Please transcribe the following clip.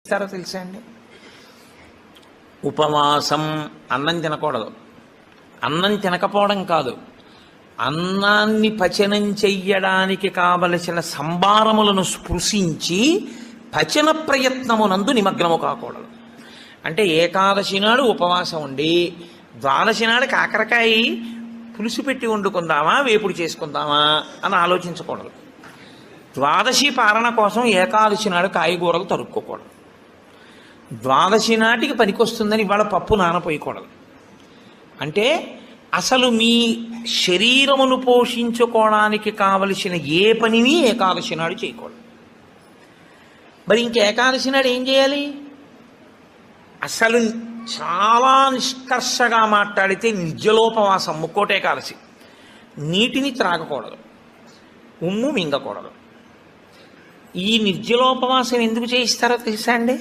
ఇస్తారో తెలుసా అండి? ఉపవాసం అన్నం తినకూడదు. అన్నం తినకపోవడం కాదు, అన్నాన్ని పచనం చెయ్యడానికి కావలసిన సంభారములను స్పృశించి పచన ప్రయత్నమునందు నిమగ్నము కాకూడదు. అంటే ఏకాదశి నాడు ఉపవాసం ఉండి ద్వాదశి నాడు కాకరకాయ పులుసు పెట్టి వండుకుందామా వేపుడు చేసుకుందామా అని ఆలోచించకూడదు. ద్వాదశి పారణ కోసం ఏకాదశి నాడు కాయగూరలు తరుక్కోకూడదు. ద్వాదశి నాటికి పనికొస్తుందని ఇవాళ పప్పు నానపోయకూడదు. అంటే అసలు మీ శరీరమును పోషించుకోవడానికి కావలసిన ఏ పనిని ఏకాదశి నాడు చేయకూడదు. మరి ఇంక ఏకాదశి నాడు ఏం చేయాలి? అసలు చాలా నిష్కర్షగా మాట్లాడితే నిర్జలోపవాసం, ముక్కోటి ఏకాదశి. నీటిని త్రాగకూడదు, ఉమ్ము మింగకూడదు. ఈ నిర్జలోపవాసం ఎందుకు చేయిస్తారో తెలుసా అండి?